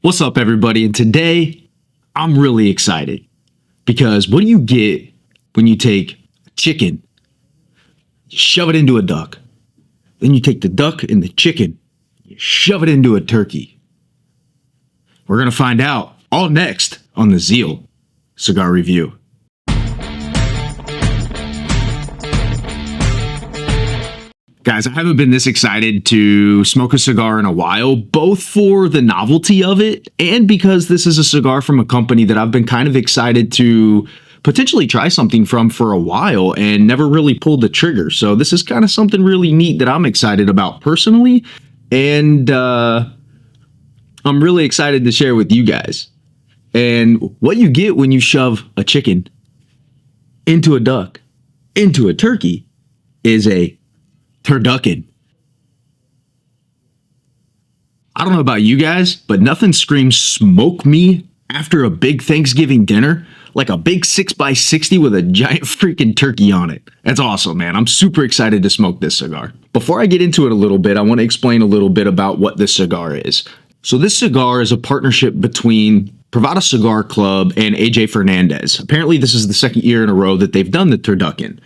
What's up, everybody? And today I'm really excited because what do you get when you take chicken, you shove it into a duck, then you take the duck and the chicken, you shove it into a turkey? We're going to find out all next on the Zeal Cigar Review. Guys, I haven't been this excited to smoke a cigar in a while, both for the novelty of it and because this is a cigar from a company that I've been kind of excited to potentially try something from for a while and never really pulled the trigger. So this is kind of something really neat that I'm excited about personally, and I'm really excited to share with you guys. And what you get when you shove a chicken into a duck, into a turkey, is a turducken. I don't know about you guys, but nothing screams smoke me after a big Thanksgiving dinner like a big 6x60 with a giant freaking turkey on it. That's awesome, man. I'm super excited to smoke this cigar. Before I get into it a little bit, I want to explain a little bit about what this cigar is. So this cigar is a partnership between Privada Cigar Club and AJ Fernandez. Apparently, this is the second year in a row that they've done the Turducken.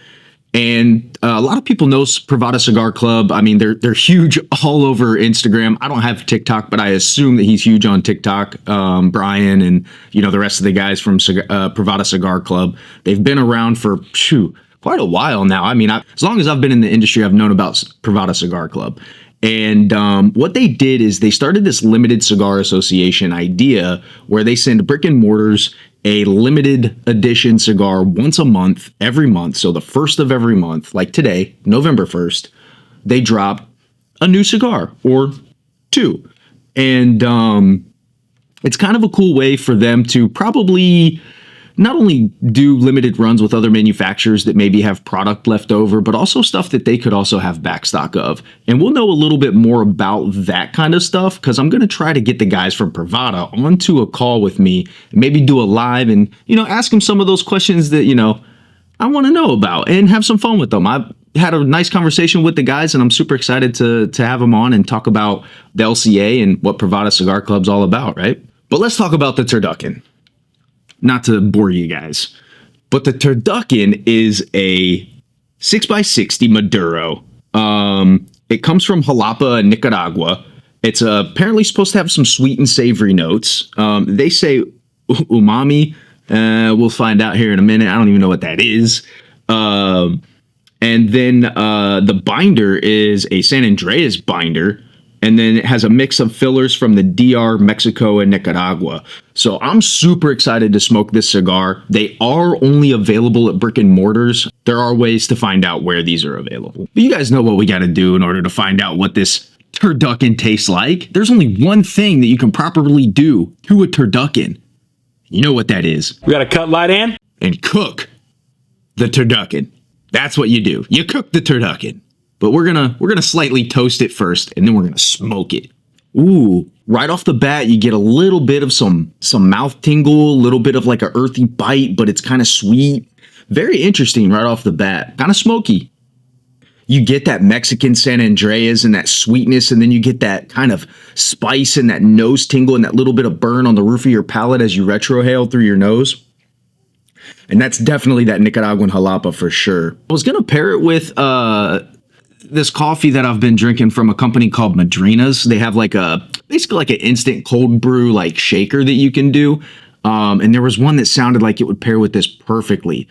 And a lot of people know Privada Cigar Club. I mean, they're huge all over Instagram. I don't have TikTok, but I assume that he's huge on TikTok. Brian and, the rest of the guys from Privada Cigar Club. They've been around for quite a while now. I mean, as long as I've been in the industry, I've known about Privada Cigar Club. And what they did is they started this limited cigar association idea where they send brick and mortars a limited edition cigar once a month, every month. So the first of every month, like today, November 1st, they drop a new cigar or two. And it's kind of a cool way for them to probably not only do limited runs with other manufacturers that maybe have product left over, but also stuff that they could also have backstock of. And we'll know a little bit more about that kind of stuff because I'm going to try to get the guys from Privada onto a call with me and maybe do a live and, ask them some of those questions that, I want to know about and have some fun with them. I've had a nice conversation with the guys and I'm super excited to have them on and talk about the LCA and what Privada Cigar Club's all about, right? But let's talk about the Turducken. Not to bore you guys, but the Turducken is a 6x60 Maduro. It comes from Jalapa, Nicaragua. It's apparently supposed to have some sweet and savory notes. They say umami. We'll find out here in a minute. I don't even know what that is. And then the binder is a San Andreas binder. And then it has a mix of fillers from the DR, Mexico, and Nicaragua. So I'm super excited to smoke this cigar. They are only available at brick and mortars. There are ways to find out where these are available. But you guys know what we got to do in order to find out what this Turducken tastes like. There's only one thing that you can properly do to a Turducken. You know what that is. We got to cut light and cook the Turducken. That's what you do. You cook the Turducken. But we're gonna slightly toast it first, and then we're gonna smoke it. Ooh, right off the bat, you get a little bit of some mouth tingle, a little bit of like an earthy bite, but it's kind of sweet. Very interesting right off the bat. Kind of smoky. You get that Mexican San Andreas and that sweetness, and then you get that kind of spice and that nose tingle and that little bit of burn on the roof of your palate as you retrohale through your nose. And that's definitely that Nicaraguan Jalapa for sure. I was gonna pair it with this coffee that I've been drinking from a company called Madrinas. They have basically like an instant cold brew like shaker that you can do. And there was one that sounded like it would pair with this perfectly.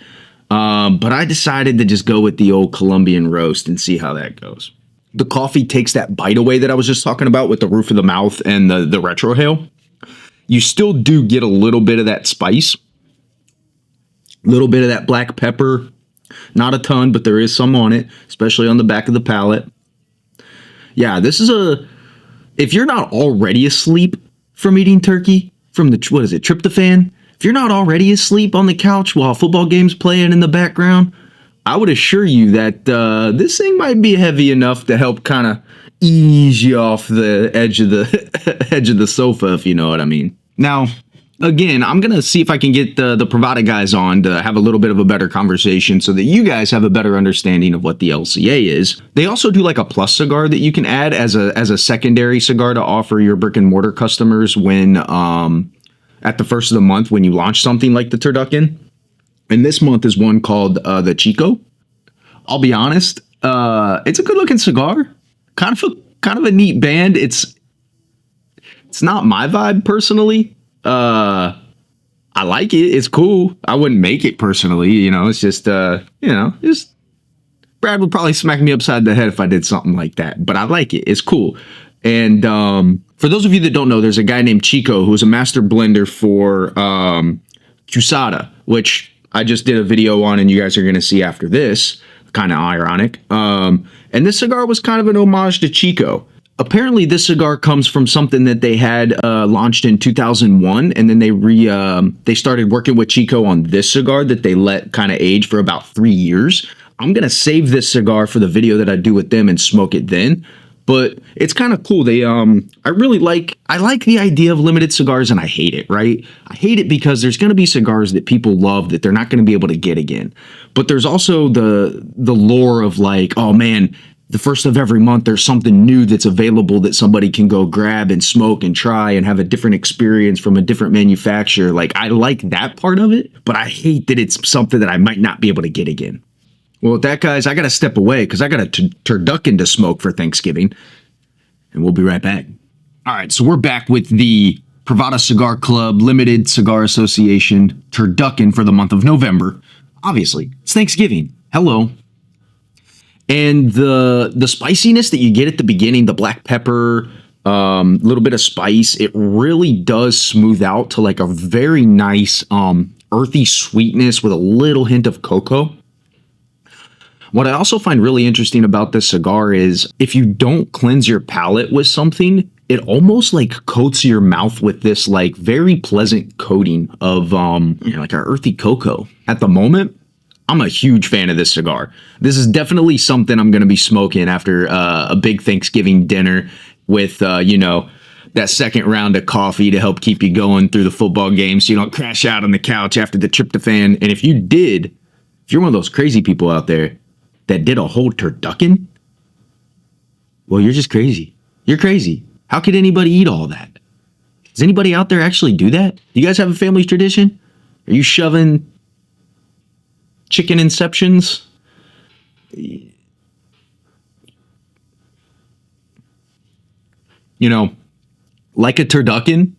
But I decided to just go with the old Colombian roast and see how that goes. The coffee takes that bite away that I was just talking about with the roof of the mouth and the retrohale. You still do get a little bit of that spice, a little bit of that black pepper. Not a ton, but there is some on it, especially on the back of the palate. Yeah, this is if you're not already asleep from eating turkey, from tryptophan? If you're not already asleep on the couch while a football game's playing in the background, I would assure you that this thing might be heavy enough to help kind of ease you off the edge of the sofa, if you know what I mean. Now, again, I'm going to see if I can get the Privada guys on to have a little bit of a better conversation so that you guys have a better understanding of what the LCA is. They also do like a plus cigar that you can add as a secondary cigar to offer your brick and mortar customers when at the first of the month when you launch something like the Turducken. And this month is one called the Chico. I'll be honest, it's a good looking cigar. Kind of a neat band. It's not my vibe personally. I like it. It's cool. I wouldn't make it personally, you know. It's just just Brad would probably smack me upside the head if I did something like that. But I like it. It's cool. And for those of you that don't know, there's a guy named Chico who's a master blender for Cusada, which I just did a video on, and you guys are going to see after this. Kind of ironic. And this cigar was kind of an homage to Chico. Apparently, this cigar comes from something that they had launched in 2001, and then they started working with Chico on this cigar that they let kind of age for about 3 years. I'm gonna save this cigar for the video that I do with them and smoke it then. But it's kind of cool. I like the idea of limited cigars, and I hate it, right? I hate it because there's going to be cigars that people love that they're not going to be able to get again. But there's also the lore of like, oh man, the first of every month there's something new that's available that somebody can go grab and smoke and try and have a different experience from a different manufacturer. Like, I like that part of it, but I hate that it's something that I might not be able to get again. Well, with that, guys, I got to step away because I got a turducken to smoke for Thanksgiving, and we'll be right back. All right, so we're back with the Privada Cigar Club Limited Cigar Association Turducken for the month of November. Obviously, it's Thanksgiving. Hello. And the spiciness that you get at the beginning, the black pepper, little bit of spice, it really does smooth out to like a very nice earthy sweetness with a little hint of cocoa. What I also find really interesting about this cigar is if you don't cleanse your palate with something, it almost like coats your mouth with this like very pleasant coating of like our earthy cocoa. At the moment, I'm a huge fan of this cigar. This is definitely something I'm going to be smoking after a big Thanksgiving dinner with, that second round of coffee to help keep you going through the football game so you don't crash out on the couch after the tryptophan. And if you're one of those crazy people out there that did a whole turducken, well, you're just crazy. You're crazy. How could anybody eat all that? Does anybody out there actually do that? Do you guys have a family tradition? Are you shoving chicken inceptions? Like a turducken,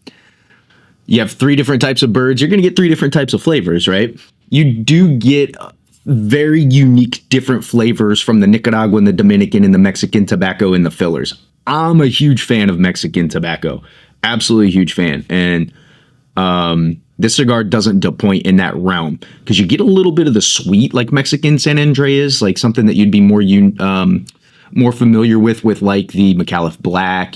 you have 3 different types of birds. You're going to get 3 different types of flavors, right? You do get very unique different flavors from the Nicaraguan, the Dominican, and the Mexican tobacco in the fillers. I'm a huge fan of Mexican tobacco. Absolutely huge fan. And this cigar doesn't disappoint in that realm because you get a little bit of the sweet like Mexican San Andreas, like something that you'd be more familiar with like the McAuliffe Black,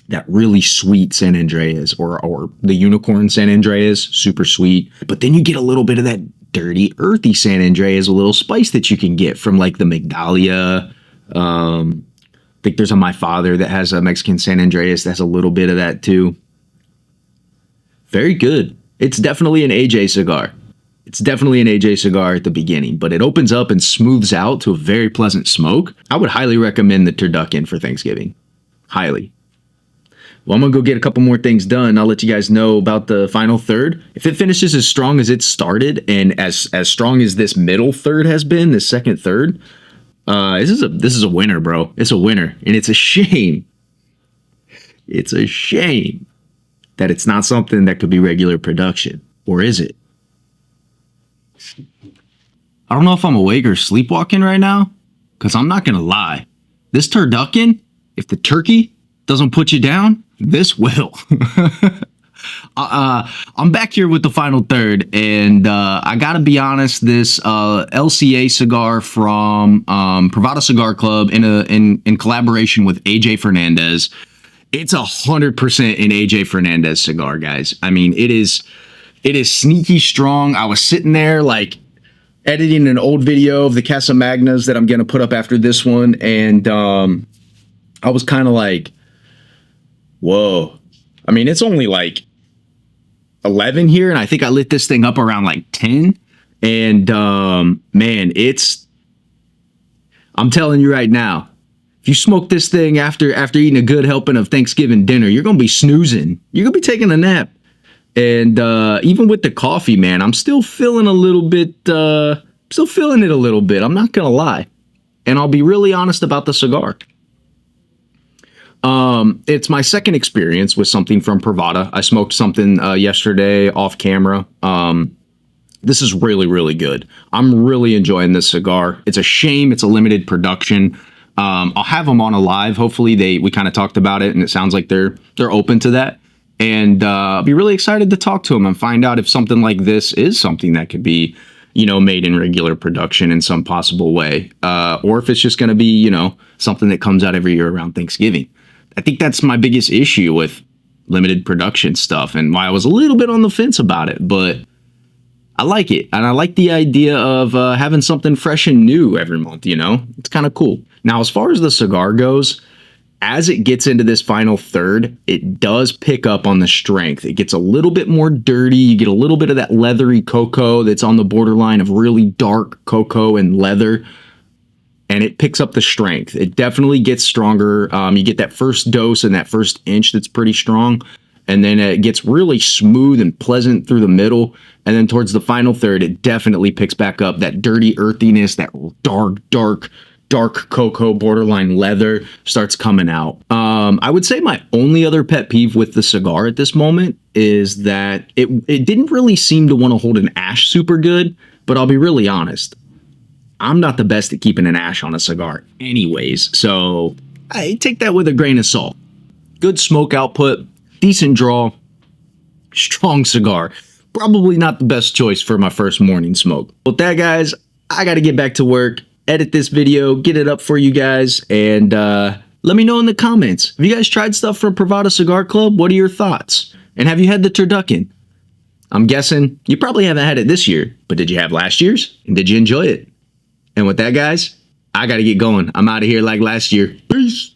that really sweet San Andreas or the Unicorn San Andreas, super sweet. But then you get a little bit of that dirty, earthy San Andreas, a little spice that you can get from like the Migdalia. I think there's a My Father that has a Mexican San Andreas that has a little bit of that too. Very good. It's definitely an AJ cigar. It's definitely an AJ cigar at the beginning, but it opens up and smooths out to a very pleasant smoke. I would highly recommend the Turducken for Thanksgiving. Highly. Well, I'm going to go get a couple more things done. I'll let you guys know about the final third. If it finishes as strong as it started and as strong as this middle third has been, this second third, this is a winner, bro. It's a winner. And it's a shame. It's a shame that it's not something that could be regular production. Or is it? I don't know if I'm awake or sleepwalking right now, because I'm not going to lie. This Turducken, if the turkey doesn't put you down, this will. I'm back here with the final third, and I gotta be honest, this LCA cigar from Privada Cigar Club in collaboration with AJ Fernandez, it's 100% an AJ Fernandez cigar, guys. I mean, it is sneaky strong. I was sitting there like editing an old video of the Casa Magnas that I'm gonna put up after this one, and I was kind of like, whoa. I mean, it's only like 11 here, and I think I lit this thing up around like 10. And man, I'm telling you right now, if you smoke this thing after eating a good helping of Thanksgiving dinner, you're gonna be snoozing. You're gonna be taking a nap. And even with the coffee, man, I'm still feeling a little bit. Still feeling it a little bit. I'm not gonna lie, and I'll be really honest about the cigar. It's my second experience with something from Privada. I smoked something yesterday off camera. This is really, really good. I'm really enjoying this cigar. It's a shame it's a limited production. I'll have them on a live. Hopefully we kind of talked about it, and it sounds like they're open to that. And I'll be really excited to talk to them and find out if something like this is something that could be, made in regular production in some possible way, or if it's just going to be, something that comes out every year around Thanksgiving. I think that's my biggest issue with limited production stuff, and why I was a little bit on the fence about it, but I like it. And I like the idea of having something fresh and new every month, It's kind of cool. Now, as far as the cigar goes, as it gets into this final third, it does pick up on the strength. It gets a little bit more dirty. You get a little bit of that leathery cocoa that's on the borderline of really dark cocoa and leather. And it picks up the strength. It definitely gets stronger. You get that first dose and that first inch that's pretty strong. And then it gets really smooth and pleasant through the middle. And then towards the final third, it definitely picks back up that dirty earthiness, that dark cocoa borderline leather starts coming out. I would say my only other pet peeve with the cigar at this moment is that it didn't really seem to want to hold an ash super good, but I'll be really honest. I'm not the best at keeping an ash on a cigar anyways, so I take that with a grain of salt. Good smoke output, decent draw, strong cigar. Probably not the best choice for my first morning smoke. With that, guys, I got to get back to work, edit this video, get it up for you guys, and let me know in the comments. Have you guys tried stuff from Privada Cigar Club? What are your thoughts? And have you had the Turducken? I'm guessing you probably haven't had it this year, but did you have last year's? And did you enjoy it? And with that, guys, I got to get going. I'm out of here like last year. Peace.